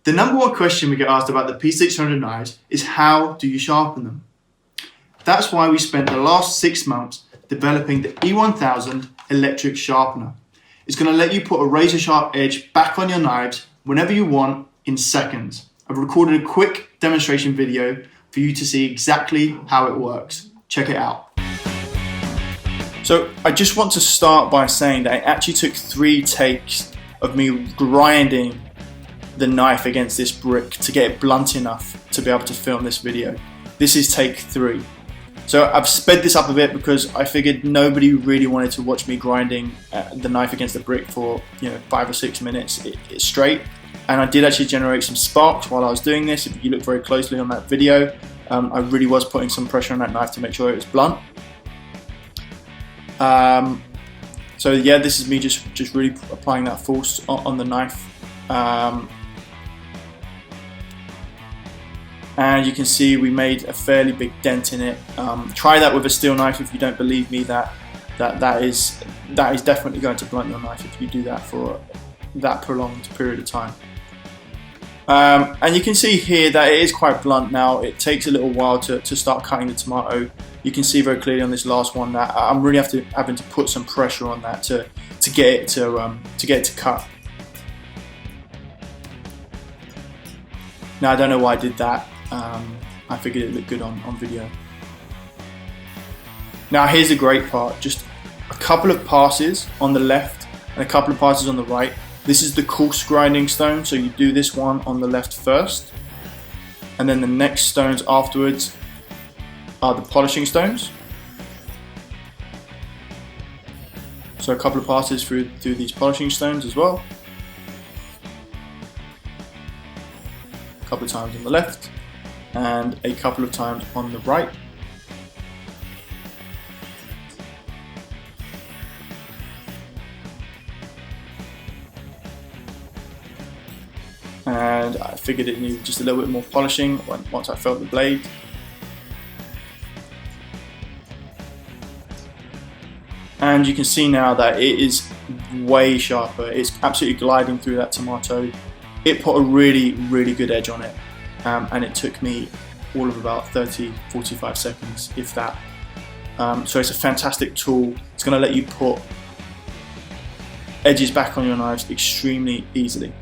The number one question we get asked about the P600 knives is how do you sharpen them? That's why we spent the last 6 months developing the E1000 electric sharpener. It's going to let you put a razor sharp edge back on your knives whenever you want in seconds. I've recorded a quick demonstration video for you to see exactly how it works. Check it out. So I just want to start by saying that it actually took 3 takes of me grinding the knife against this brick to get it blunt enough to be able to film this video. This is take 3. So I've sped this up a bit because I figured nobody really wanted to watch me grinding the knife against the brick for 5 or 6 minutes straight. And I did actually generate some sparks while I was doing this. If you look very closely on that video, I really was putting some pressure on that knife to make sure it was blunt. So yeah, this is me just really applying that force on the knife. And you can see we made a fairly big dent in it. Try that with a steel knife if you don't believe me. That is definitely going to blunt your knife if you do that for that prolonged period of time. And you can see here that it is quite blunt now. It takes a little while to start cutting the tomato. You can see very clearly on this last one that I'm really having to put some pressure on that to get it to cut. Now I don't know why I did that. I figured it looked good on video. Now here's the great part, just a couple of passes on the left and a couple of passes on the right. This is the coarse grinding stone, so you do this one on the left first, and then the next stones afterwards are the polishing stones. So a couple of passes through these polishing stones as well. A couple of times on the left and a couple of times on the right. And I figured it needed just a little bit more polishing once I felt the blade. And you can see now that it is way sharper. It's absolutely gliding through that tomato. It put a really, really good edge on it. And it took me all of about 30-45 seconds, if that. So it's a fantastic tool. It's going to let you put edges back on your knives extremely easily.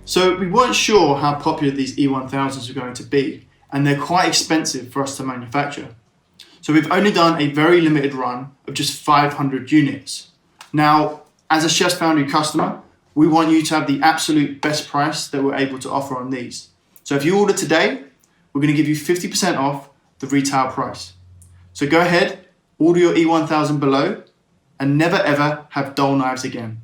So we weren't sure how popular these E1000s were going to be, and they're quite expensive for us to manufacture. So we've only done a very limited run of just 500 units. Now, as a Chef's Foundry customer, we want you to have the absolute best price that we're able to offer on these. So if you order today, we're going to give you 50% off the retail price. So go ahead, order your E1000 below, and never ever have dull knives again.